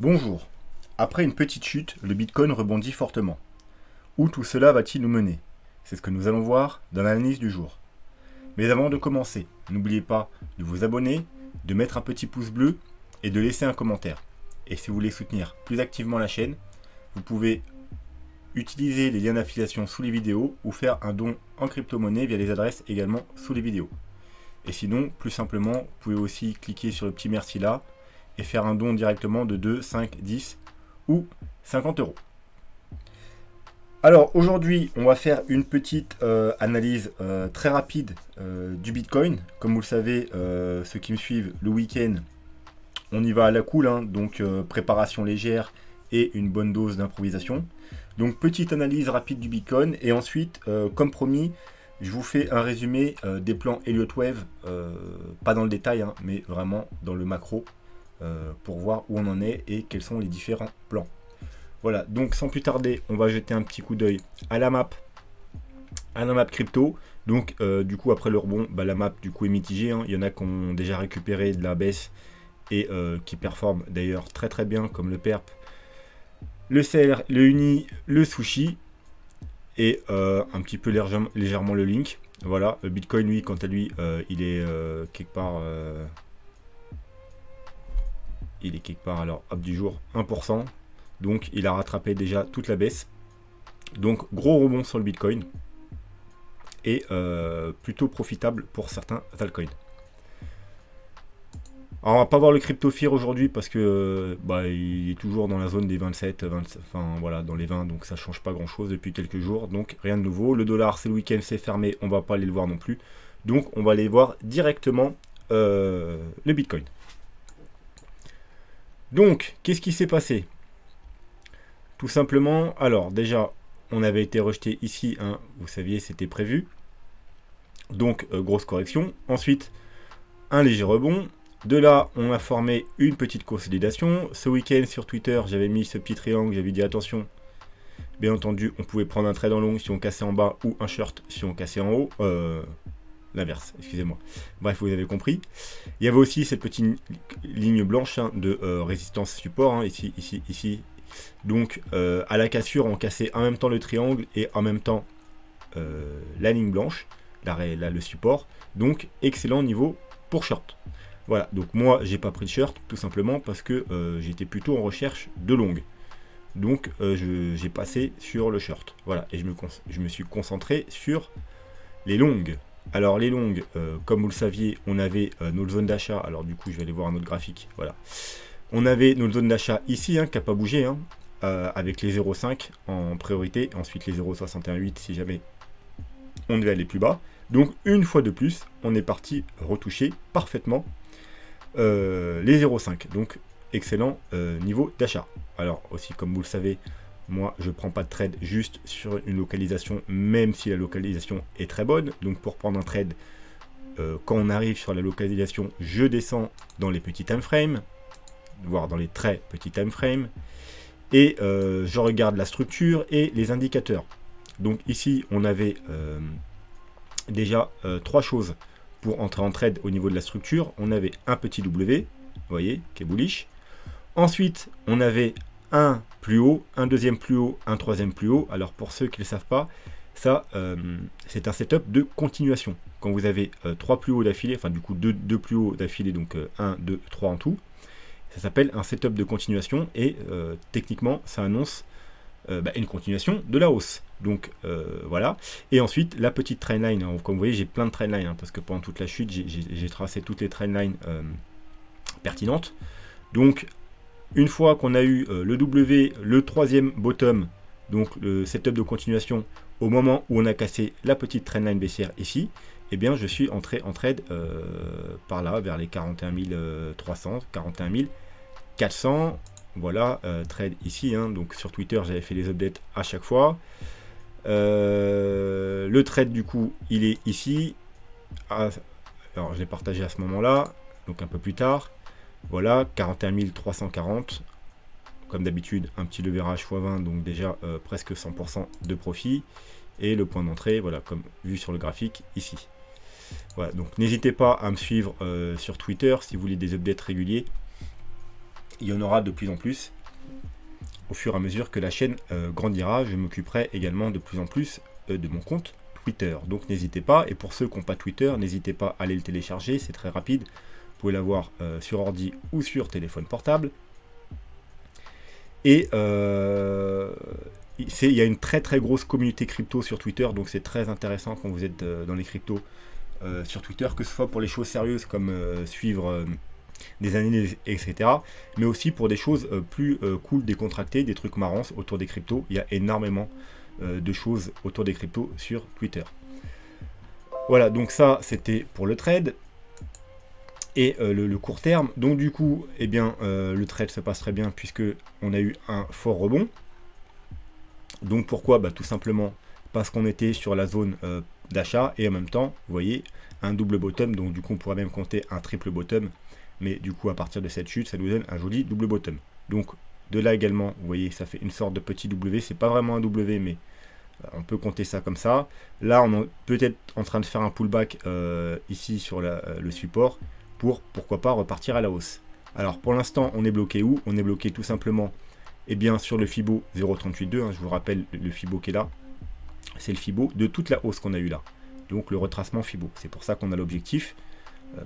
Bonjour. Après une petite chute, le Bitcoin rebondit fortement. Où tout cela va-t-il nous mener? C'est ce que nous allons voir dans l'analyse du jour. Mais avant de commencer, n'oubliez pas de vous abonner, de mettre un petit pouce bleu et de laisser un commentaire. Et si vous voulez soutenir plus activement la chaîne, vous pouvez utiliser les liens d'affiliation sous les vidéos ou faire un don en crypto-monnaie via les adresses également sous les vidéos. Et sinon, plus simplement, vous pouvez aussi cliquer sur le petit merci là et faire un don directement de 2, 5, 10 ou 50 euros. Alors aujourd'hui, on va faire une petite analyse très rapide du Bitcoin. Comme vous le savez, ceux qui me suivent le week-end, on y va à la cool, hein, donc préparation légère et une bonne dose d'improvisation. Donc petite analyse rapide du Bitcoin et ensuite, comme promis, je vous fais un résumé des plans Elliott Wave, pas dans le détail, hein, mais vraiment dans le macro, pour voir où on en est et quels sont les différents plans. Voilà, donc sans plus tarder, on va jeter un petit coup d'œil à la map crypto. Donc du coup après le rebond, la map du coup est mitigée, hein. Il y en a qui ont déjà récupéré de la baisse et qui performent d'ailleurs très très bien, comme le PERP, le CR, le Uni, le Sushi et un petit peu légèrement le Link. Voilà, le Bitcoin lui, quant à lui, il est quelque part... il est quelque part, alors hop, du jour 1%, donc il a rattrapé déjà toute la baisse, donc gros rebond sur le Bitcoin et plutôt profitable pour certains altcoins. Alors on va pas voir le crypto fear aujourd'hui parce que il est toujours dans la zone des 27, 20, enfin voilà, dans les 20, donc ça change pas grand chose depuis quelques jours, donc rien de nouveau. Le dollar, c'est le week-end, c'est fermé, on va pas aller le voir non plus, donc on va aller voir directement le Bitcoin. Donc, qu'est-ce qui s'est passé? Tout simplement, alors déjà, on avait été rejeté ici, hein, vous saviez, c'était prévu. Donc, grosse correction. Ensuite, un léger rebond. De là, on a formé une petite consolidation. Ce week-end, sur Twitter, j'avais mis ce petit triangle, j'avais dit attention. Bien entendu, on pouvait prendre un trade en long si on cassait en bas ou un short si on cassait en haut. L'inverse, excusez-moi. Bref, vous avez compris. Il y avait aussi cette petite ligne blanche, hein, de résistance support, hein, ici. Donc, à la cassure, on cassait en même temps le triangle et en même temps la ligne blanche, là, le support. Donc, excellent niveau pour short. Voilà, donc moi, j'ai pas pris de short, tout simplement parce que j'étais plutôt en recherche de long. Donc, j'ai passé sur le short. Voilà, et je me suis concentré sur les longues. Alors les longues, comme vous le saviez, on avait notre zone d'achat. Alors du coup, je vais aller voir un autre graphique. Voilà, on avait notre zone d'achat ici, hein, qui n'a pas bougé, hein, avec les 0,5 en priorité. Ensuite les 0,618 si jamais on devait aller plus bas. Donc une fois de plus, on est parti retoucher parfaitement les 0,5. Donc excellent niveau d'achat. Alors aussi, comme vous le savez, moi, je ne prends pas de trade juste sur une localisation, même si la localisation est très bonne. Donc, pour prendre un trade, quand on arrive sur la localisation, je descends dans les petits time frames, voire dans les très petits time frames, et je regarde la structure et les indicateurs. Donc ici, on avait déjà trois choses pour entrer en trade au niveau de la structure. On avait un petit W, vous voyez, qui est bullish. Ensuite, on avait un plus haut, un deuxième plus haut, un troisième plus haut. Alors pour ceux qui ne le savent pas, ça c'est un setup de continuation. Quand vous avez trois plus hauts d'affilée, enfin du coup deux plus hauts d'affilée, donc 1, 2, 3 en tout, ça s'appelle un setup de continuation et techniquement ça annonce une continuation de la hausse. Donc voilà. Et ensuite la petite trendline, hein, comme vous voyez j'ai plein de trendlines, hein, parce que pendant toute la chute j'ai tracé toutes les trendlines pertinentes. Donc une fois qu'on a eu le W, le troisième bottom, donc le setup de continuation, au moment où on a cassé la petite trendline baissière ici, eh bien je suis entré en trade par là, vers les 41 300, 41 400. Voilà, trade ici, hein, donc sur Twitter j'avais fait les updates à chaque fois. Le trade du coup, il est ici. Alors je l'ai partagé à ce moment-là, donc un peu plus tard. Voilà, 41 340, comme d'habitude, un petit leverage x20, donc déjà presque 100% de profit. Et le point d'entrée, voilà, comme vu sur le graphique, ici. Voilà, donc n'hésitez pas à me suivre sur Twitter si vous voulez des updates réguliers. il y en aura de plus en plus. Au fur et à mesure que la chaîne grandira, je m'occuperai également de plus en plus de mon compte Twitter. Donc n'hésitez pas, et pour ceux qui n'ont pas Twitter, n'hésitez pas à aller le télécharger, c'est très rapide. Vous pouvez l'avoir sur ordi ou sur téléphone portable. Et il y a une très très grosse communauté crypto sur Twitter, donc c'est très intéressant quand vous êtes dans les cryptos sur Twitter, que ce soit pour les choses sérieuses comme suivre des analyses, etc. Mais aussi pour des choses plus cool, décontractées, des trucs marrants autour des cryptos. Il y a énormément de choses autour des cryptos sur Twitter. Voilà, donc ça c'était pour le trade. Et le court terme, donc du coup, eh bien, le trade se passe très bien puisque on a eu un fort rebond. Donc pourquoi? Bah, tout simplement parce qu'on était sur la zone d'achat et en même temps, vous voyez, un double bottom. Donc du coup, on pourrait même compter un triple bottom. Mais du coup, à partir de cette chute, ça nous donne un joli double bottom. Donc de là également, vous voyez, ça fait une sorte de petit W. C'est pas vraiment un W, mais on peut compter ça comme ça. Là, on est peut-être en train de faire un pullback ici sur le support, pour, pourquoi pas, repartir à la hausse. Alors pour l'instant, on est bloqué où? On est bloqué tout simplement, eh bien, sur le Fibo 0.382, hein, je vous rappelle le Fibo qui est là, c'est le Fibo de toute la hausse qu'on a eu là, donc le retracement Fibo. C'est pour ça qu'on a l'objectif,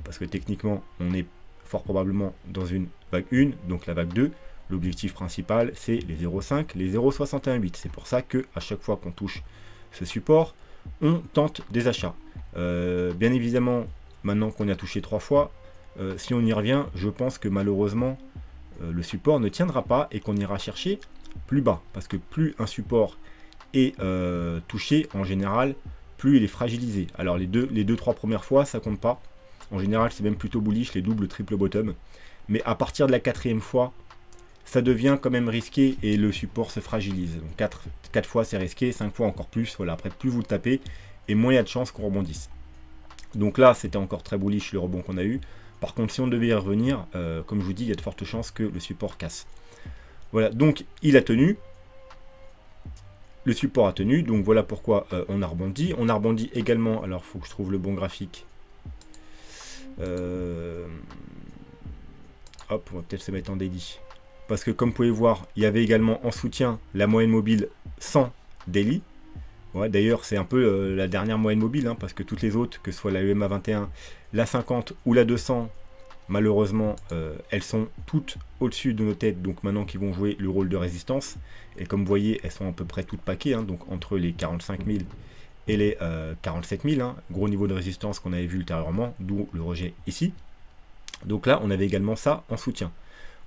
parce que techniquement, on est fort probablement dans une vague 1, donc la vague 2, l'objectif principal, c'est les 0.5, les 0.618. C'est pour ça que à chaque fois qu'on touche ce support, on tente des achats. Bien évidemment, maintenant qu'on y a touché 3 fois, si on y revient, je pense que malheureusement, le support ne tiendra pas et qu'on ira chercher plus bas. Parce que plus un support est touché, en général, plus il est fragilisé. Alors les 2-3 premières fois, ça compte pas. En général, c'est même plutôt bullish, les doubles, triple bottom. Mais à partir de la 4e fois, ça devient quand même risqué et le support se fragilise. Donc 4 fois, c'est risqué, 5 fois encore plus. Voilà, après, plus vous le tapez, et moins il y a de chances qu'on rebondisse. Donc là, c'était encore très bullish le rebond qu'on a eu. Par contre, si on devait y revenir, comme je vous dis, il y a de fortes chances que le support casse. Voilà, donc il a tenu. Le support a tenu, donc voilà pourquoi on a rebondi. On a rebondi également, alors il faut que je trouve le bon graphique. Hop, on va peut-être se mettre en daily. Parce que comme vous pouvez voir, il y avait également en soutien la moyenne mobile 100 daily. Ouais, d'ailleurs, c'est un peu la dernière moyenne mobile, hein, parce que toutes les autres, que ce soit la EMA 21, la 50 ou la 200, malheureusement, elles sont toutes au-dessus de nos têtes, donc maintenant qu'ils vont jouer le rôle de résistance. Et comme vous voyez, elles sont à peu près toutes paquées, hein, donc entre les 45 000 et les 47 000, hein, gros niveau de résistance qu'on avait vu ultérieurement, d'où le rejet ici. Donc là, on avait également ça en soutien.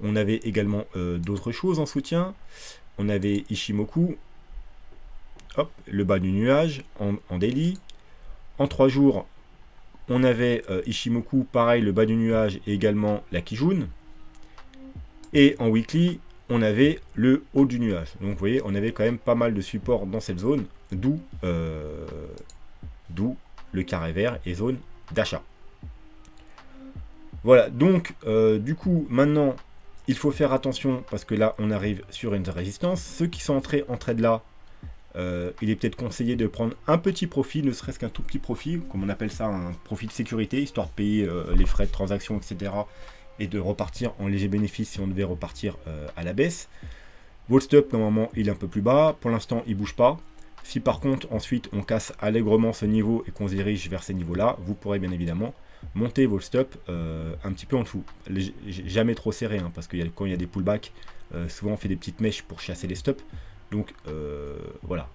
On avait également d'autres choses en soutien. On avait Ichimoku. Hop, le bas du nuage en daily. En 3 jours, on avait Ichimoku, pareil, le bas du nuage et également la Kijun. Et en weekly, on avait le haut du nuage. Donc vous voyez, on avait quand même pas mal de supports dans cette zone, d'où le carré vert et zone d'achat. Voilà, donc du coup, maintenant, il faut faire attention parce que là, on arrive sur une résistance. Ceux qui sont entrés en trade là, il est peut-être conseillé de prendre un petit profit, ne serait-ce qu'un tout petit profit, comme on appelle ça un profit de sécurité, histoire de payer les frais de transaction, etc. et de repartir en léger bénéfice si on devait repartir à la baisse. Votre stop, normalement, il est un peu plus bas. Pour l'instant, il ne bouge pas. Si par contre, ensuite, on casse allègrement ce niveau et qu'on se dirige vers ces niveaux-là, vous pourrez bien évidemment monter vos stops un petit peu en dessous. Jamais trop serré, hein, parce que quand il y a des pullbacks, souvent on fait des petites mèches pour chasser les stops. Donc voilà,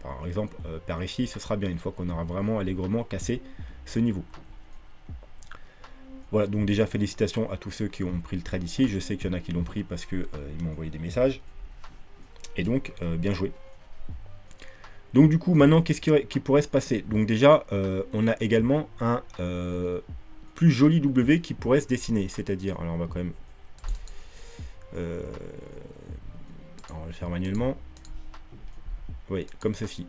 par exemple, par ici, ce sera bien une fois qu'on aura vraiment allègrement cassé ce niveau. Voilà, donc déjà félicitations à tous ceux qui ont pris le trade ici. Je sais qu'il y en a qui l'ont pris parce qu'ils m'ont envoyé des messages. Et donc, bien joué. Donc du coup, maintenant, qu'est-ce qui pourrait se passer? Donc déjà, on a également un plus joli W qui pourrait se dessiner. C'est-à-dire, alors on va quand même... on va le faire manuellement. Oui, comme ceci.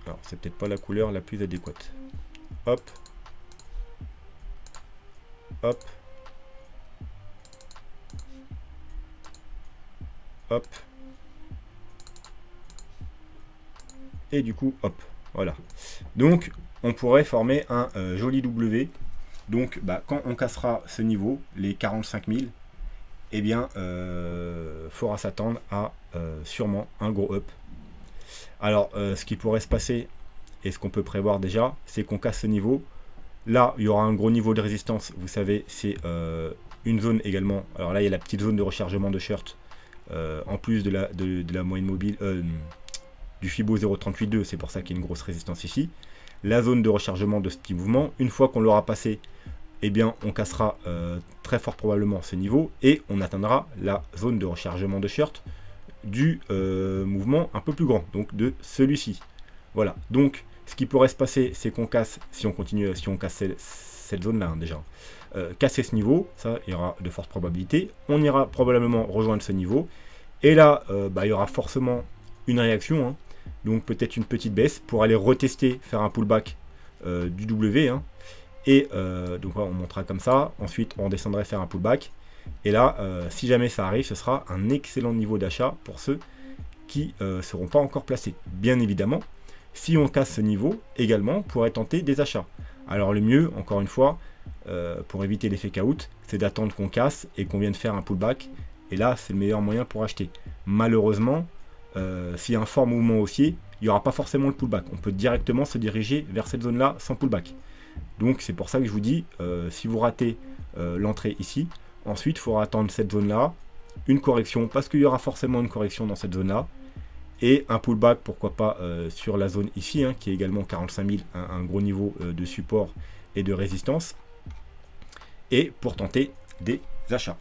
Alors, c'est peut-être pas la couleur la plus adéquate. Hop. Hop. Hop. Et du coup, hop. Voilà. Donc, on pourrait former un joli W. Donc, bah, quand on cassera ce niveau, les 45 000, eh bien, faudra s'attendre à sûrement un gros up. Alors, ce qui pourrait se passer, et ce qu'on peut prévoir déjà, c'est qu'on casse ce niveau. Là, il y aura un gros niveau de résistance, vous savez, c'est une zone également. Alors là, il y a la petite zone de rechargement de shirt, en plus de la moyenne mobile, du Fibo 0.38.2, c'est pour ça qu'il y a une grosse résistance ici. La zone de rechargement de ce petit mouvement, une fois qu'on l'aura passé, eh bien, on cassera très fort probablement ce niveau et on atteindra la zone de rechargement de shirt du mouvement un peu plus grand, donc de celui-ci. Voilà, donc ce qui pourrait se passer, c'est qu'on casse, si on continue, si on casse cette zone-là déjà, casser ce niveau, ça, il y aura de fortes probabilités. On ira probablement rejoindre ce niveau. Et là, il y aura forcément une réaction, hein. Donc peut-être une petite baisse pour aller retester, faire un pullback du W. Hein. Et donc voilà, on montera comme ça. Ensuite, on descendrait faire un pullback. Et là, si jamais ça arrive, ce sera un excellent niveau d'achat pour ceux qui ne seront pas encore placés. Bien évidemment, si on casse ce niveau, également, on pourrait tenter des achats. Alors le mieux, encore une fois, pour éviter l'effet out, c'est d'attendre qu'on casse et qu'on vienne faire un pullback. Et là, c'est le meilleur moyen pour acheter. Malheureusement, s'il y a un fort mouvement haussier, il n'y aura pas forcément le pullback. On peut directement se diriger vers cette zone-là sans pullback. Donc c'est pour ça que je vous dis, si vous ratez l'entrée ici, ensuite il faudra attendre cette zone-là, une correction, parce qu'il y aura forcément une correction dans cette zone-là, et un pullback, pourquoi pas, sur la zone ici, hein, qui est également 45 000, un gros niveau de support et de résistance, et pour tenter des achats.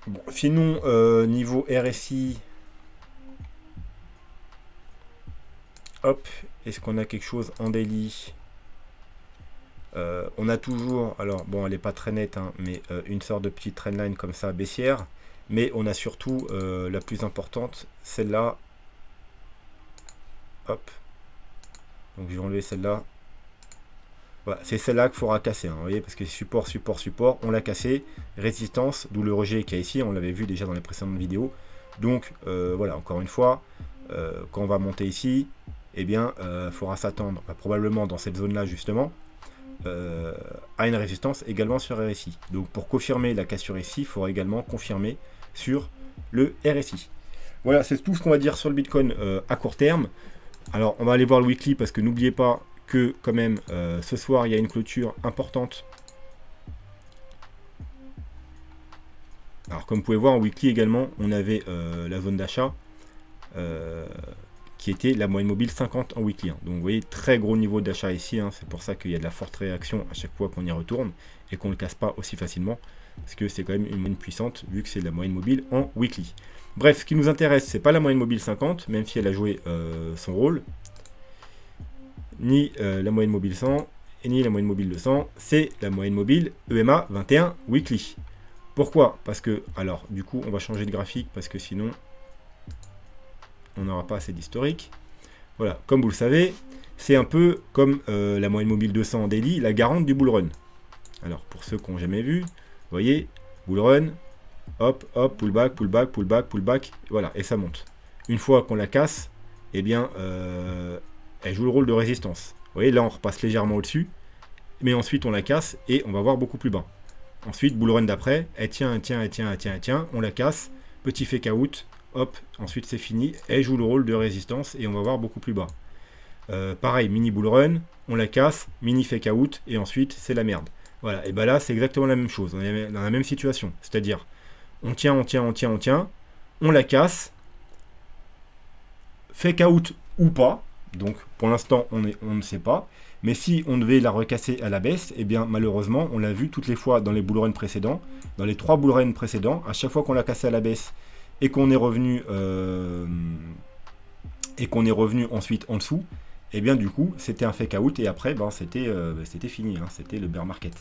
Bon, sinon, niveau RSI, hop, est-ce qu'on a quelque chose en daily? On a toujours, alors bon, elle n'est pas très nette, hein, mais une sorte de petite trendline comme ça, baissière. Mais on a surtout la plus importante, celle-là. Hop. Donc je vais enlever celle-là. Voilà, c'est celle-là qu'il faudra casser, hein, vous voyez, parce que support, support, support, on l'a cassé. Résistance, d'où le rejet qu'il y a ici, on l'avait vu déjà dans les précédentes vidéos. Donc voilà, encore une fois, quand on va monter ici, eh bien, il faudra s'attendre, probablement dans cette zone-là justement, à une résistance également sur RSI. Donc pour confirmer la cassure ici, il faudra également confirmer sur le RSI. Voilà, c'est tout ce qu'on va dire sur le Bitcoin à court terme. Alors on va aller voir le weekly parce que n'oubliez pas que quand même ce soir il y a une clôture importante. Alors comme vous pouvez voir en weekly également, on avait la zone d'achat qui était la moyenne mobile 50 en weekly. Hein. Donc vous voyez, très gros niveau d'achat ici, hein. C'est pour ça qu'il y a de la forte réaction à chaque fois qu'on y retourne et qu'on ne le casse pas aussi facilement, parce que c'est quand même une moyenne puissante vu que c'est la moyenne mobile en weekly. Bref, ce qui nous intéresse, c'est pas la moyenne mobile 50, même si elle a joué son rôle, ni la moyenne mobile 100, et ni la moyenne mobile 200, c'est la moyenne mobile EMA 21 weekly. Pourquoi? Parce que, alors, du coup, on va changer de graphique, parce que sinon, on n'aura pas assez d'historique. Voilà, comme vous le savez, c'est un peu comme la moyenne mobile 200 en daily, la garante du bull run. Alors, pour ceux qui n'ont jamais vu, vous voyez, bull run, hop, hop, pullback, pullback, pullback, pullback, voilà, et ça monte. Une fois qu'on la casse, eh bien, elle joue le rôle de résistance. Vous voyez, là, on repasse légèrement au-dessus, mais ensuite, on la casse et on va voir beaucoup plus bas. Ensuite, bull run d'après, elle tient, elle tient, elle tient, elle tient, elle tient, on la casse, petit fake out, hop, ensuite c'est fini, elle joue le rôle de résistance et on va voir beaucoup plus bas. Pareil, mini bull run, on la casse, mini fake out et ensuite c'est la merde. Voilà, et ben là c'est exactement la même chose, on est dans la même situation, c'est-à-dire on tient, on tient, on tient, on tient, on la casse, fake out ou pas, donc pour l'instant on ne sait pas, mais si on devait la recasser à la baisse, eh bien malheureusement on l'a vu toutes les fois dans les bull runs précédents, dans les 3 bull runs précédents, à chaque fois qu'on l'a cassé à la baisse, et qu'on est revenu ensuite en dessous, et bien du coup c'était un fake out et après ben, c'était fini, hein, c'était le bear market.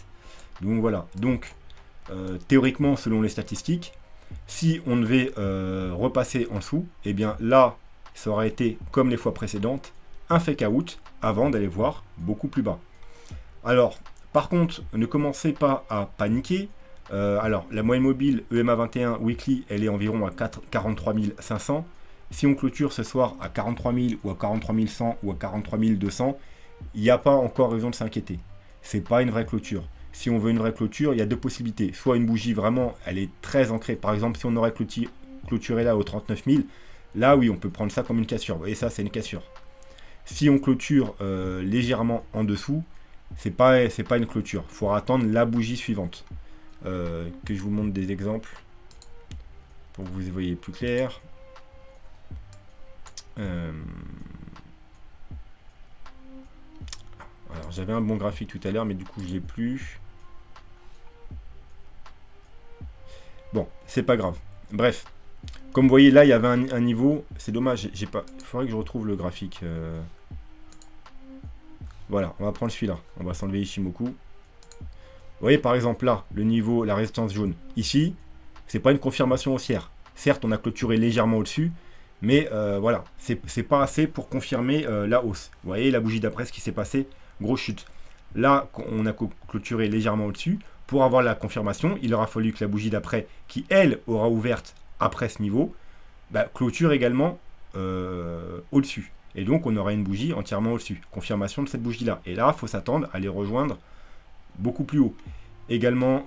Donc voilà, donc théoriquement selon les statistiques, si on devait repasser en dessous, et bien là ça aurait été comme les fois précédentes un fake out avant d'aller voir beaucoup plus bas. Alors par contre ne commencez pas à paniquer. Alors, la moyenne mobile EMA 21 weekly, elle est environ à 43 500. Si on clôture ce soir à 43 000 ou à 43 100 ou à 43 200, il n'y a pas encore raison de s'inquiéter. C'est pas une vraie clôture. si on veut une vraie clôture, il y a deux possibilités. Soit une bougie vraiment, elle est très ancrée. Par exemple, si on aurait clôturé là au 39 000, là oui, on peut prendre ça comme une cassure. Vous voyez, ça c'est une cassure. Si on clôture légèrement en dessous, c'est pas une clôture. Il faudra attendre la bougie suivante. Que je vous montre des exemples pour que vous voyez plus clair. Alors j'avais un bon graphique tout à l'heure, mais du coup je l'ai plus. Bon, c'est pas grave. Bref, comme vous voyez là, il y avait un niveau. C'est dommage, j'ai pas. Il faudrait que je retrouve le graphique. Voilà, on va prendre celui-là. On va s'enlever Ishimoku. Vous voyez par exemple là, le niveau, la résistance jaune. Ici, c'est pas une confirmation haussière. Certes, on a clôturé légèrement au-dessus, mais voilà, c'est pas assez pour confirmer la hausse. Vous voyez la bougie d'après, ce qui s'est passé, grosse chute. Là, on a clôturé légèrement au-dessus. Pour avoir la confirmation, il aura fallu que la bougie d'après, qui elle aura ouverte après ce niveau, bah, clôture également au-dessus. Et donc on aura une bougie entièrement au-dessus. Confirmation de cette bougie-là. Et là, il faut s'attendre à les rejoindre beaucoup plus haut. Également,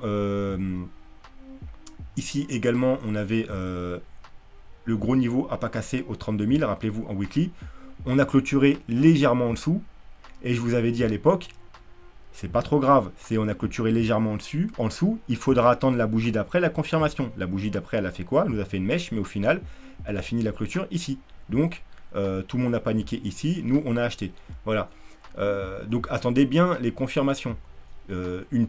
ici également, on avait le gros niveau à pas casser au 32 000, rappelez-vous, en weekly. On a clôturé légèrement en dessous. Et je vous avais dit à l'époque, c'est pas trop grave. On a clôturé légèrement en dessous. Il faudra attendre la bougie d'après, la confirmation. La bougie d'après, elle a fait quoi? Elle nous a fait une mèche, mais au final, elle a fini la clôture ici. Donc, tout le monde a paniqué ici. Nous, on a acheté. Voilà. Donc, attendez bien les confirmations. Une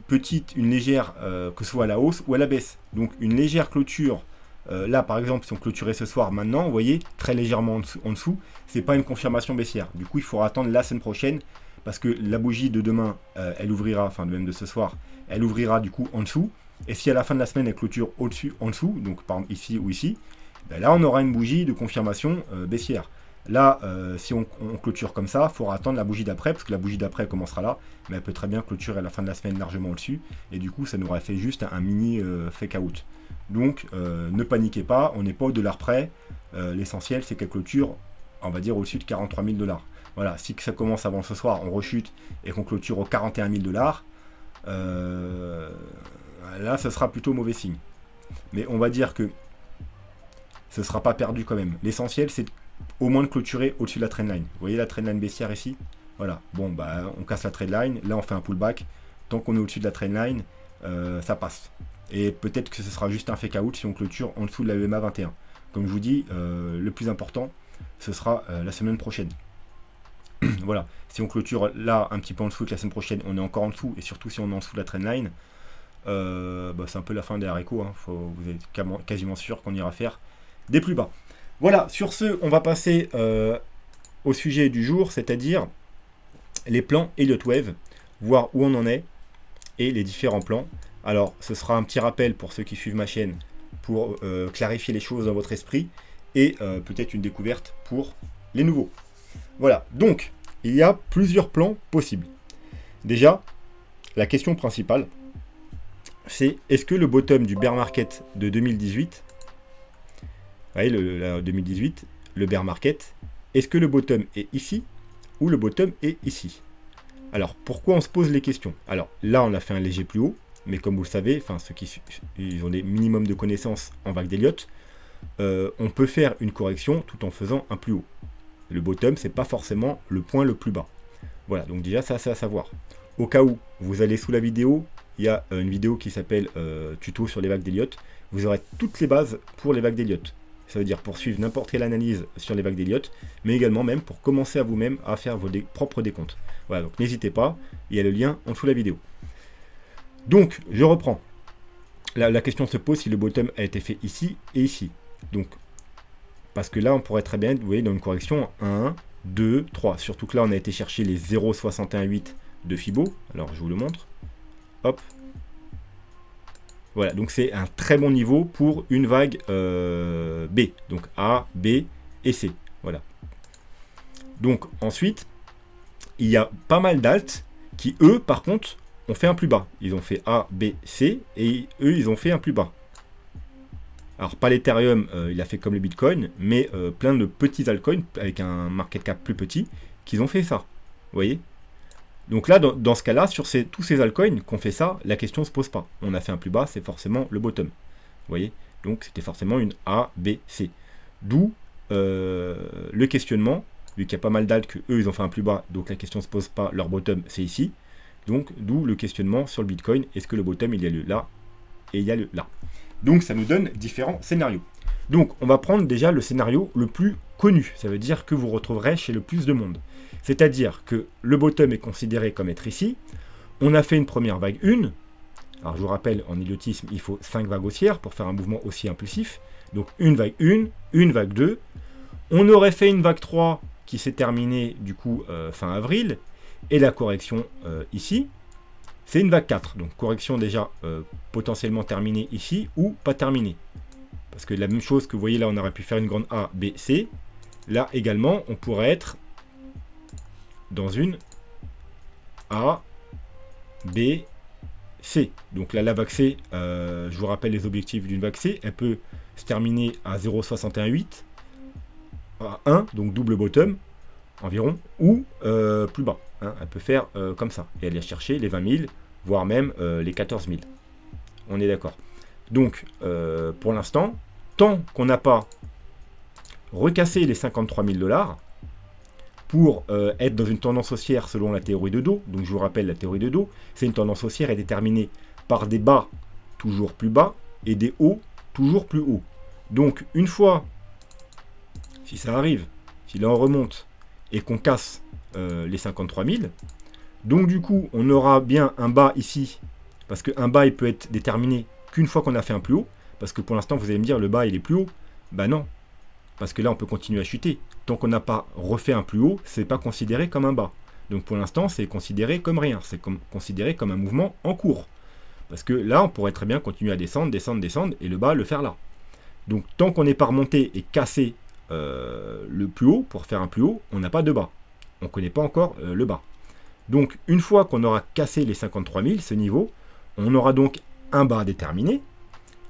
légère, que ce soit à la hausse ou à la baisse. Donc, une légère clôture. Là, par exemple, si on clôturait ce soir maintenant, vous voyez, très légèrement en dessous, c'est pas une confirmation baissière. Du coup, il faudra attendre la semaine prochaine, parce que la bougie de demain, elle ouvrira, enfin, même de ce soir, elle ouvrira du coup en dessous. Et si à la fin de la semaine, elle clôture au-dessus, en dessous, donc par exemple ici ou ici, ben là, on aura une bougie de confirmation baissière. Là, si on clôture comme ça, il faudra attendre la bougie d'après, parce que la bougie d'après commencera là, mais elle peut très bien clôturer à la fin de la semaine largement au-dessus, et du coup, ça nous aurait fait juste un mini fake out. Donc, ne paniquez pas, on n'est pas au dollar près. L'essentiel, c'est qu'elle clôture, on va dire, au-dessus de 43 000 $. Voilà, si ça commence avant ce soir, on rechute et qu'on clôture aux 41 000 $, là, ce sera plutôt mauvais signe. Mais on va dire que ce ne sera pas perdu quand même. L'essentiel, c'est au moins de clôturer au-dessus de la trendline. Vous voyez la trendline baissière ici? Voilà, bon, bah, on casse la trendline. Là, on fait un pullback. Tant qu'on est au-dessus de la trendline, ça passe. Et peut-être que ce sera juste un fake out si on clôture en dessous de la EMA 21. Comme je vous dis, le plus important, ce sera la semaine prochaine. Voilà, si on clôture là un petit peu en dessous que la semaine prochaine, on est encore en dessous, et surtout si on est en dessous de la trendline, bah, c'est un peu la fin des haricots, hein. Vous êtes quasiment sûr qu'on ira faire des plus bas. Voilà, sur ce, on va passer au sujet du jour, c'est-à-dire les plans Elliott Wave, voir où on en est, et les différents plans. Alors, ce sera un petit rappel pour ceux qui suivent ma chaîne, pour clarifier les choses dans votre esprit, et peut-être une découverte pour les nouveaux. Voilà, donc, il y a plusieurs plans possibles. Déjà, la question principale, c'est est-ce que le bottom du bear market de 2018, vous voyez, le 2018, le bear market, est-ce que le bottom est ici ou le bottom est ici? Alors, pourquoi on se pose les questions? Alors, là, on a fait un léger plus haut, mais comme vous le savez, enfin, ceux qui ils ont des minimums de connaissances en vague d'Elliott, on peut faire une correction tout en faisant un plus haut. Le bottom, c'est pas forcément le point le plus bas. Voilà, donc déjà, ça, c'est à savoir. Au cas où vous allez sous la vidéo, il y a une vidéo qui s'appelle Tuto sur les vagues d'Elliott. Vous aurez toutes les bases pour les vagues d'Elliott. Ça veut dire poursuivre n'importe quelle analyse sur les vagues d'Elliott, mais également même pour commencer à vous-même à faire vos propres décomptes. Voilà, donc n'hésitez pas, il y a le lien en dessous de la vidéo. Donc, je reprends. La question se pose si le bottom a été fait ici et ici. Donc, parce que là, on pourrait très bien, vous voyez, dans une correction, 1, 2, 3. Surtout que là, on a été chercher les 0,618 de Fibo. Alors, je vous le montre. Hop. Voilà, donc c'est un très bon niveau pour une vague B. Donc A, B et C. Voilà. Donc, ensuite, il y a pas mal d'alts qui, eux, par contre, ont fait un plus bas. Ils ont fait A, B, C et eux, ils ont fait un plus bas. Alors, pas l'Ethereum, il a fait comme le Bitcoin, mais plein de petits altcoins avec un market cap plus petit qui ont fait ça. Vous voyez? Donc là, dans ce cas-là, sur tous ces altcoins qu'on fait ça, la question ne se pose pas. On a fait un plus bas, c'est forcément le bottom. Vous voyez? Donc c'était forcément une A, B, C. D'où le questionnement, vu qu'il y a pas mal d'alts que eux ils ont fait un plus bas, donc la question ne se pose pas, leur bottom c'est ici. Donc d'où le questionnement sur le Bitcoin, est-ce que le bottom il y a lieu là et il y a lieu là. Donc ça nous donne différents scénarios. Donc on va prendre déjà le scénario le plus connu, ça veut dire que vous retrouverez chez le plus de monde. C'est-à-dire que le bottom est considéré comme être ici, on a fait une première vague 1, alors je vous rappelle en idiotisme il faut 5 vagues haussières pour faire un mouvement haussier impulsif, donc une vague 1, une vague 2, on aurait fait une vague 3 qui s'est terminée du coup fin avril, et la correction ici, c'est une vague 4, donc correction déjà potentiellement terminée ici ou pas terminée. Parce que la même chose que vous voyez là, on aurait pu faire une grande A, B, C. Là également, on pourrait être dans une A, B, C. Donc là, la vague C, je vous rappelle les objectifs d'une vague C, elle peut se terminer à 0,618, à 1, donc double bottom environ, ou plus bas. Hein, elle peut faire comme ça, et aller chercher les 20 000, voire même les 14 000. On est d'accord. Donc, pour l'instant, tant qu'on n'a pas recassé les 53 000 $, pour être dans une tendance haussière selon la théorie de dos, donc je vous rappelle la théorie de dos, c'est une tendance haussière est déterminée par des bas toujours plus bas et des hauts toujours plus hauts. Donc une fois, si ça arrive, si là on remonte et qu'on casse les 53 000, donc du coup on aura bien un bas ici, parce qu'un bas il peut être déterminé qu'une fois qu'on a fait un plus haut, parce que pour l'instant vous allez me dire le bas il est plus haut, bah non, parce que là on peut continuer à chuter. Tant qu'on n'a pas refait un plus haut, c'est pas considéré comme un bas. Donc pour l'instant, c'est considéré comme rien. C'est considéré comme un mouvement en cours. Parce que là, on pourrait très bien continuer à descendre, descendre, descendre, et le bas, le faire là. Donc tant qu'on n'est pas remonté et cassé le plus haut, pour faire un plus haut, on n'a pas de bas. On ne connaît pas encore le bas. Donc une fois qu'on aura cassé les 53 000, ce niveau, on aura donc un bas déterminé,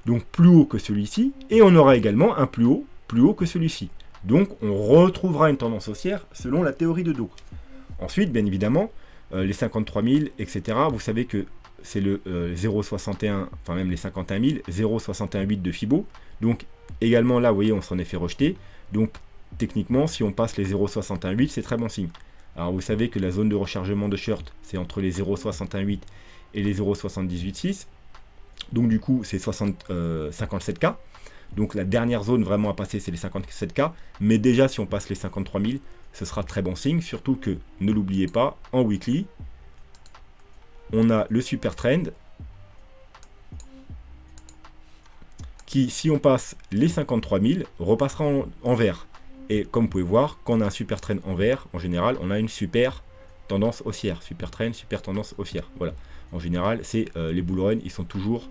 donc plus haut que celui-ci, et on aura également un plus haut que celui-ci. Donc on retrouvera une tendance haussière selon la théorie de dos. Ensuite, bien évidemment, les 53 000, etc., vous savez que c'est le 0,61, enfin même les 51 000, 0,618 de Fibo. Donc également là, vous voyez, on s'en est fait rejeter. Donc techniquement, si on passe les 0,618, c'est très bon signe. Alors vous savez que la zone de rechargement de short, c'est entre les 0,618 et les 0,786. Donc du coup, c'est 57K. Donc la dernière zone vraiment à passer, c'est les 57K. Mais déjà, si on passe les 53 000, ce sera très bon signe. Surtout que, ne l'oubliez pas, en weekly, on a le super trend qui, si on passe les 53 000, repassera en vert. Et comme vous pouvez voir, quand on a un super trend en vert, en général, on a une super tendance haussière. Super trend, super tendance haussière. Voilà. En général, c'est les bull run, ils sont toujours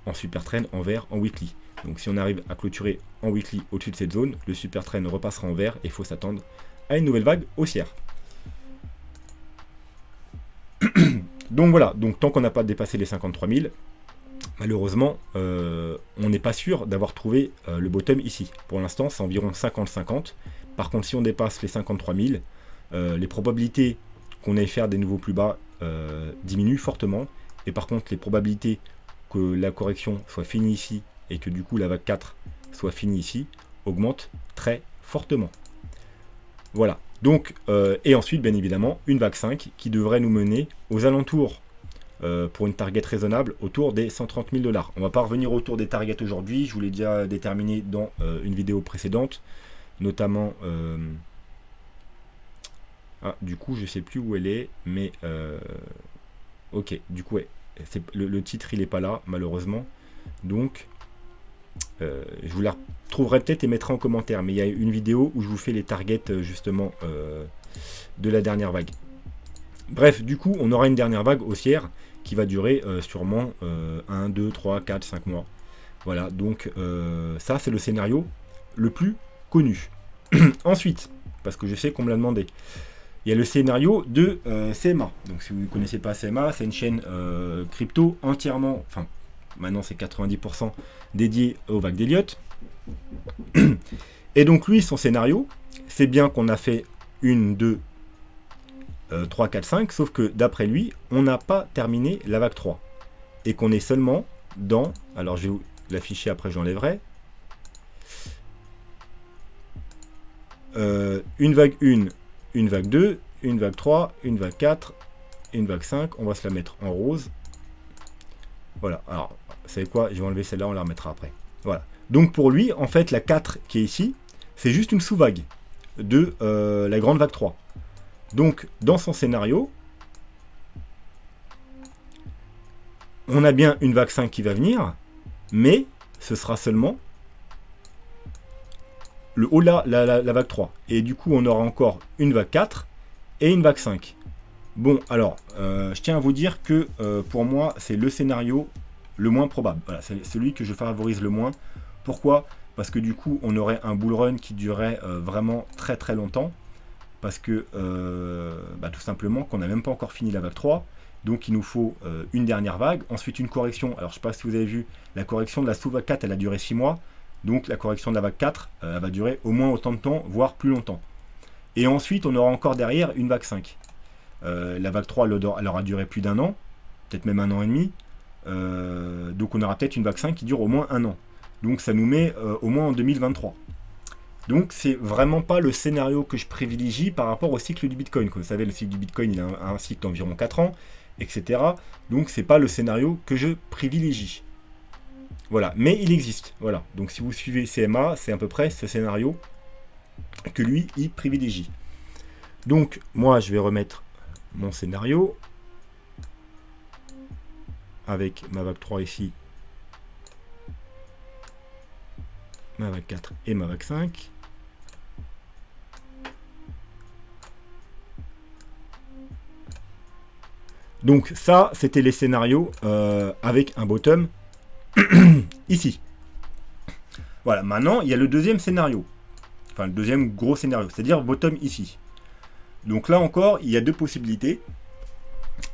en super trend en vert en weekly. Donc si on arrive à clôturer en weekly au-dessus de cette zone, le super trend repassera en vert et il faut s'attendre à une nouvelle vague haussière. Donc voilà, donc tant qu'on n'a pas dépassé les 53 000, malheureusement, on n'est pas sûr d'avoir trouvé le bottom ici. Pour l'instant, c'est environ 50-50. Par contre, si on dépasse les 53 000, les probabilités qu'on aille faire des nouveaux plus bas diminuent fortement. Et par contre, les probabilités que la correction soit finie ici et que du coup la vague 4 soit finie ici, augmente très fortement. Voilà. Donc, et ensuite, bien évidemment, une vague 5 qui devrait nous mener aux alentours, pour une target raisonnable, autour des 130 000 $. On ne va pas revenir autour des targets aujourd'hui, je vous l'ai déjà déterminé dans une vidéo précédente, notamment... Ah, du coup, je sais plus où elle est, mais... ok, du coup, ouais, le titre, il n'est pas là, malheureusement. Donc... je vous la trouverai peut-être et mettrai en commentaire, mais il y a une vidéo où je vous fais les targets justement de la dernière vague. Bref, du coup on aura une dernière vague haussière qui va durer sûrement 1, 2, 3, 4, 5 mois. Voilà, donc ça c'est le scénario le plus connu. Ensuite, parce que je sais qu'on me l'a demandé, il y a le scénario de CMA. Donc si vous ne connaissez pas CMA, c'est une chaîne crypto entièrement, enfin maintenant c'est 90% dédié aux vagues d'Elliott. Et donc lui, son scénario, c'est bien qu'on a fait 1, 2, 3, 4, 5, sauf que d'après lui, on n'a pas terminé la vague 3. Et qu'on est seulement dans... Alors je vais l'afficher, après j'enlèverai. Une vague 1, une vague 2, une vague 3, une vague 4, une vague 5. On va se la mettre en rose. Voilà, alors, vous savez quoi? Je vais enlever celle-là, on la remettra après. Voilà. Donc pour lui, en fait, la 4 qui est ici, c'est juste une sous-vague de la grande vague 3. Donc, dans son scénario, on a bien une vague 5 qui va venir, mais ce sera seulement le haut là, la vague 3. Et du coup, on aura encore une vague 4 et une vague 5. Bon, alors, je tiens à vous dire que pour moi, c'est le scénario le moins probable. Voilà, c'est celui que je favorise le moins. Pourquoi? Parce que du coup, on aurait un bull run qui durerait vraiment très très longtemps. Parce que, tout simplement, qu'on n'a même pas encore fini la vague 3. Donc, il nous faut une dernière vague. Ensuite, une correction. Alors, je ne sais pas si vous avez vu, la correction de la sous-vague 4, elle a duré 6 mois. Donc, la correction de la vague 4, elle va durer au moins autant de temps, voire plus longtemps. Et ensuite, on aura encore derrière une vague 5. La vague 3, elle aura duré plus d'1 an. Peut-être même 1 an et demi. Donc, on aura peut-être une vague 5 qui dure au moins 1 an. Donc, ça nous met au moins en 2023. Donc, c'est vraiment pas le scénario que je privilégie par rapport au cycle du Bitcoin. Comme vous savez, le cycle du Bitcoin, il a un cycle d'environ 4 ans, etc. Donc, c'est pas le scénario que je privilégie. Voilà, mais il existe. Voilà. Donc, si vous suivez CMA, c'est à peu près ce scénario que lui, il privilégie. Donc, moi, je vais remettre mon scénario avec ma vague 3 ici, ma vague 4 et ma vague 5. Donc ça, c'était les scénarios avec un bottom ici. Voilà, maintenant, il y a le deuxième scénario. Enfin, le deuxième gros scénario, c'est-à-dire bottom ici. Donc là encore, il y a deux possibilités.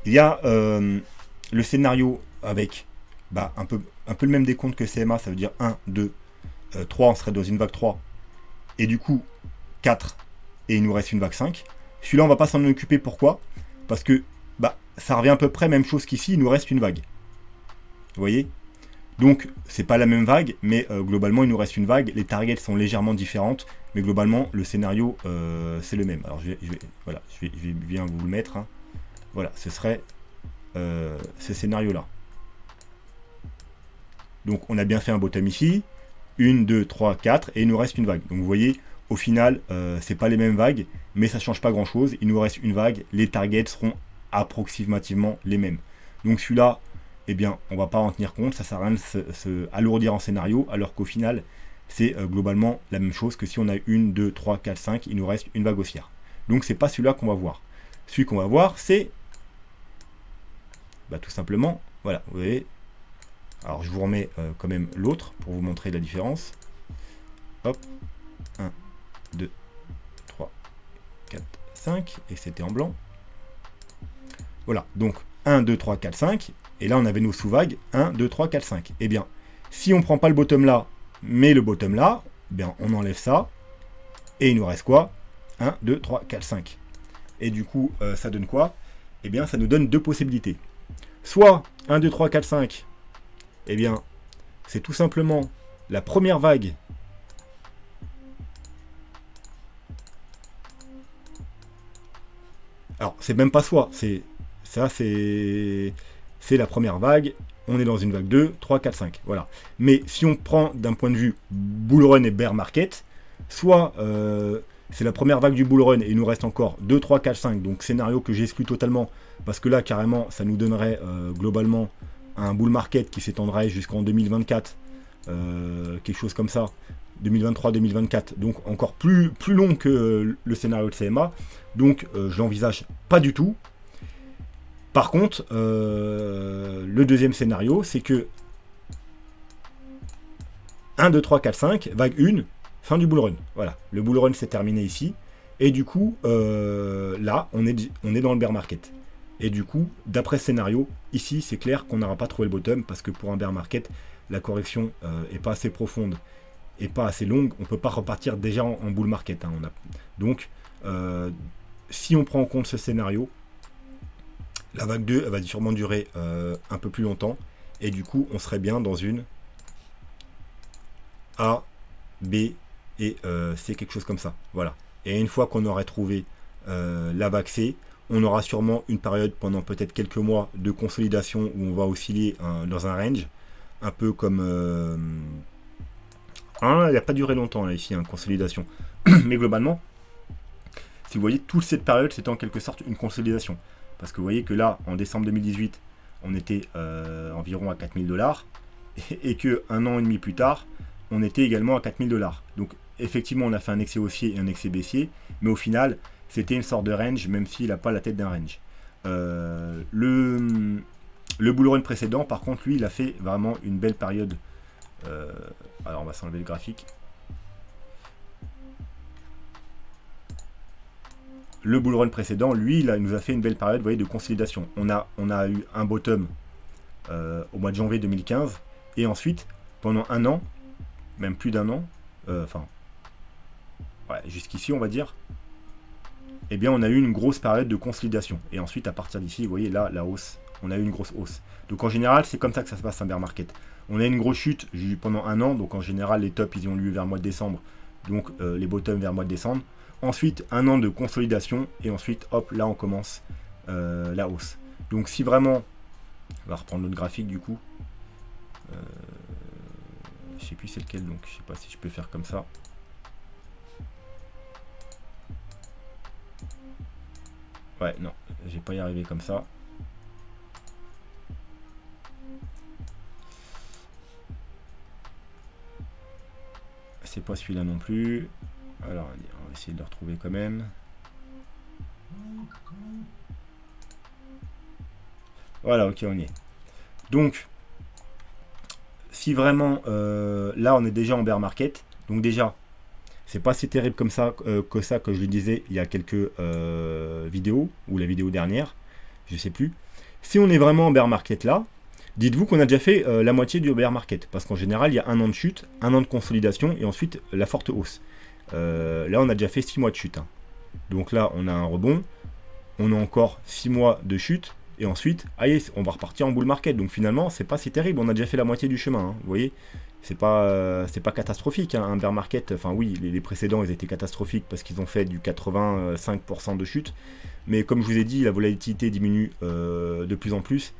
Il y a le scénario avec un peu le même décompte que CMA, ça veut dire 1, 2, 3, on serait dans une vague 3. Et du coup, 4, et il nous reste une vague 5. Celui-là, on va pas s'en occuper. Pourquoi? Parce que ça revient à peu près même chose qu'ici, il nous reste une vague. Vous voyez? Donc, c'est pas la même vague, mais globalement, il nous reste une vague. Les targets sont légèrement différentes, mais globalement, le scénario, c'est le même. Alors, je vais bien vous le mettre. Hein. Voilà, ce serait ce scénario-là. Donc, on a bien fait un bottom ici. 1, 2, 3, 4, et il nous reste une vague. Donc, vous voyez, au final, c'est pas les mêmes vagues, mais ça change pas grand-chose. Il nous reste une vague. Les targets seront approximativement les mêmes. Donc celui-là, eh bien, on va pas en tenir compte, ça sert à rien de se alourdir en scénario, alors qu'au final, c'est globalement la même chose que si on a 1, 2, 3, 4, 5, il nous reste une vague haussière. Donc c'est pas celui-là qu'on va voir. Celui qu'on va voir, c'est tout simplement, voilà, vous voyez. Alors je vous remets quand même l'autre pour vous montrer la différence. Hop, 1, 2, 3, 4, 5, et c'était en blanc. Voilà, donc 1, 2, 3, 4, 5. Et là, on avait nos sous-vagues 1, 2, 3, 4, 5. Eh bien, si on ne prend pas le bottom là, mais le bottom là, eh bien, on enlève ça. Et il nous reste quoi? 1, 2, 3, 4, 5. Et du coup, ça donne quoi? Eh bien, ça nous donne deux possibilités. Soit 1, 2, 3, 4, 5. Eh bien, c'est tout simplement la première vague. Alors, c'est même pas soit, c'est... Ça, c'est la première vague. On est dans une vague 2, 3, 4, 5. Voilà. Mais si on prend d'un point de vue bull run et bear market, soit c'est la première vague du bull run et il nous reste encore 2, 3, 4, 5. Donc scénario que j'exclus totalement. Parce que là, carrément, ça nous donnerait globalement un bull market qui s'étendrait jusqu'en 2024. Quelque chose comme ça. 2023-2024. Donc encore plus long que le scénario de CMA. Donc je l'envisage pas du tout. Par contre, le deuxième scénario, c'est que 1, 2, 3, 4, 5, vague 1, fin du bull run. Voilà, le bull run s'est terminé ici. Et du coup, là, on est dans le bear market. Et du coup, d'après ce scénario, ici, c'est clair qu'on n'aura pas trouvé le bottom, parce que pour un bear market, la correction n'est pas assez profonde et pas assez longue. On ne peut pas repartir déjà en bull market. Hein. Donc, si on prend en compte ce scénario, la vague 2 elle va sûrement durer un peu plus longtemps. Et du coup, on serait bien dans une A, B et C, quelque chose comme ça. Voilà. Et une fois qu'on aurait trouvé la vague C, on aura sûrement une période pendant peut-être quelques mois de consolidation où on va osciller dans un range. Un peu comme... il n'a pas duré longtemps là ici, consolidation. Mais globalement, si vous voyez, toute cette période, c'était en quelque sorte une consolidation. Parce que vous voyez que là, en décembre 2018, on était environ à 4000 $. Et que un an et demi plus tard, on était également à 4000 $. Donc effectivement, on a fait un excès haussier et un excès baissier. Mais au final, c'était une sorte de range, même s'il n'a pas la tête d'un range. Le bull run précédent, par contre, lui, il a fait vraiment une belle période. Alors, on va s'enlever le graphique. Le bull run précédent, lui, il nous a fait une belle période, vous voyez, de consolidation. On a eu un bottom au mois de janvier 2015. Et ensuite, pendant un an, même plus d'un an, jusqu'ici, on va dire, eh bien, on a eu une grosse période de consolidation. Et ensuite, à partir d'ici, vous voyez, là, la hausse, on a eu une grosse hausse. Donc, en général, c'est comme ça que ça se passe un bear market. On a une grosse chute pendant un an. Donc, en général, les tops, ils ont lieu vers le mois de décembre. Donc, les bottoms vers le mois de décembre. Ensuite, un an de consolidation. Et ensuite, hop, là, on commence la hausse. Donc, si vraiment... On va reprendre notre graphique, du coup. Je sais plus c'est lequel, donc je sais pas si je peux faire comme ça. Ouais, non, je vais pas y arriver comme ça. C'est pas celui-là non plus. Alors, on va essayer de le retrouver quand même. Voilà, ok, on y est. Donc, si vraiment, là, on est déjà en bear market. Donc déjà, c'est pas si terrible comme ça que je le disais il y a quelques vidéos, ou la vidéo dernière, je sais plus. Si on est vraiment en bear market là, dites-vous qu'on a déjà fait la moitié du bear market. Parce qu'en général, il y a un an de chute, un an de consolidation, et ensuite la forte hausse. Là, on a déjà fait 6 mois de chute. Donc là, on a un rebond. On a encore 6 mois de chute. Et ensuite, allez, on va repartir en bull market. Donc finalement, c'est pas si terrible. On a déjà fait la moitié du chemin. Vous voyez, c'est pas catastrophique. Un bear market, enfin oui, les précédents, ils étaient catastrophiques parce qu'ils ont fait du 85% de chute. Mais comme je vous ai dit, la volatilité diminue de plus en plus.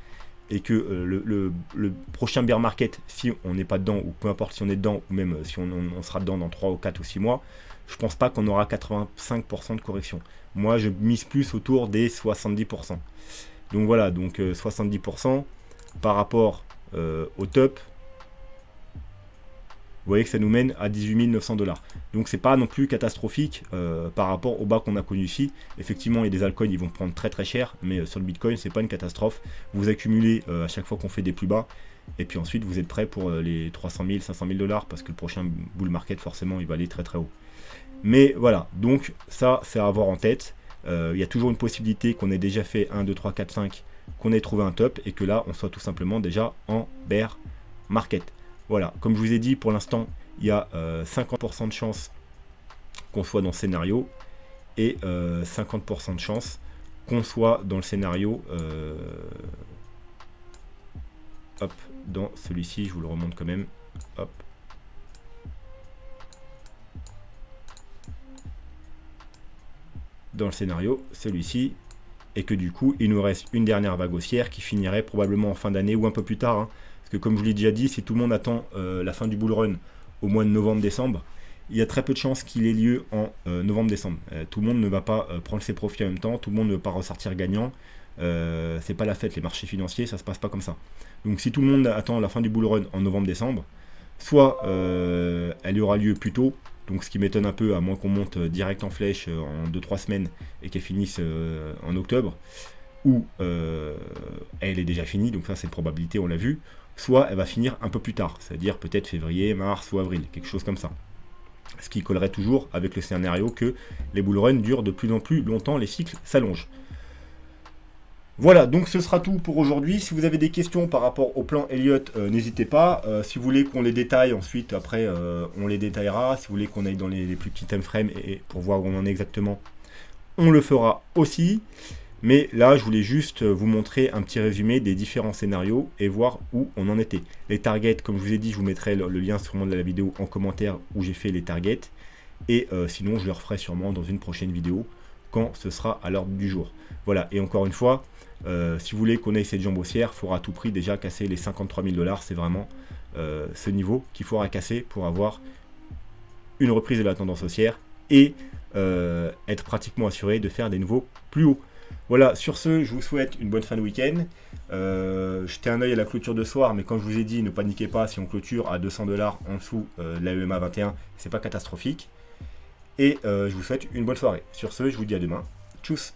Et que le prochain bear market, si on n'est pas dedans, ou peu importe si on est dedans, ou même si on sera dedans dans 3 ou 4 ou 6 mois, je pense pas qu'on aura 85% de correction. Moi, je mise plus autour des 70%. Donc voilà, donc 70% par rapport au top, vous voyez que ça nous mène à 18 900 $. Donc c'est pas non plus catastrophique par rapport au bas qu'on a connu ici. Effectivement, il y a des altcoins, ils vont prendre très très cher, mais sur le Bitcoin, c'est pas une catastrophe. Vous accumulez à chaque fois qu'on fait des plus bas, et puis ensuite vous êtes prêt pour les 300 000, 500 000 $, parce que le prochain bull market, forcément, il va aller très très haut. Mais voilà, donc ça, c'est à avoir en tête. Il y a toujours une possibilité qu'on ait déjà fait 1, 2, 3, 4, 5, qu'on ait trouvé un top, et que là, on soit tout simplement déjà en bear market. Voilà, comme je vous ai dit, pour l'instant, il y a 50% de chance qu'on soit dans ce scénario, et 50% de chance qu'on soit dans le scénario, hop, dans celui-ci, je vous le remonte quand même, hop. Dans le scénario, celui-ci, et que du coup, il nous reste une dernière vague haussière qui finirait probablement en fin d'année ou un peu plus tard, hein. Parce que comme je vous l'ai déjà dit, si tout le monde attend la fin du bull run au mois de novembre-décembre, il y a très peu de chances qu'il ait lieu en novembre-décembre. Tout le monde ne va pas prendre ses profits en même temps, tout le monde ne va pas ressortir gagnant. C'est pas la fête, les marchés financiers, ça se passe pas comme ça. Donc si tout le monde attend la fin du bull run en novembre-décembre, soit elle y aura lieu plus tôt, donc ce qui m'étonne un peu, à moins qu'on monte direct en flèche en 2-3 semaines et qu'elle finisse en octobre, ou elle est déjà finie, donc ça c'est une probabilité, on l'a vu, soit elle va finir un peu plus tard, c'est-à-dire peut-être février, mars ou avril, quelque chose comme ça. Ce qui collerait toujours avec le scénario que les bull runs durent de plus en plus longtemps, les cycles s'allongent. Voilà, donc ce sera tout pour aujourd'hui. Si vous avez des questions par rapport au plan Elliott, n'hésitez pas. Si vous voulez qu'on les détaille ensuite, après on les détaillera. Si vous voulez qu'on aille dans les plus petits time frames et pour voir où on en est exactement, on le fera aussi. Mais là, je voulais juste vous montrer un petit résumé des différents scénarios et voir où on en était. Les targets, comme je vous ai dit, je vous mettrai le lien sûrement de la vidéo en commentaire où j'ai fait les targets. Et sinon, je le referai sûrement dans une prochaine vidéo quand ce sera à l'ordre du jour. Voilà, et encore une fois, si vous voulez qu'on ait cette jambe haussière, il faudra à tout prix déjà casser les 53 000 $. C'est vraiment ce niveau qu'il faudra casser pour avoir une reprise de la tendance haussière et être pratiquement assuré de faire des nouveaux plus hauts. Voilà, sur ce, je vous souhaite une bonne fin de week-end. Jetez un œil à la clôture de soir, mais comme je vous ai dit, ne paniquez pas si on clôture à 200 $ en dessous de la EMA 21, c'est pas catastrophique. Et je vous souhaite une bonne soirée. Sur ce, je vous dis à demain. Tchuss!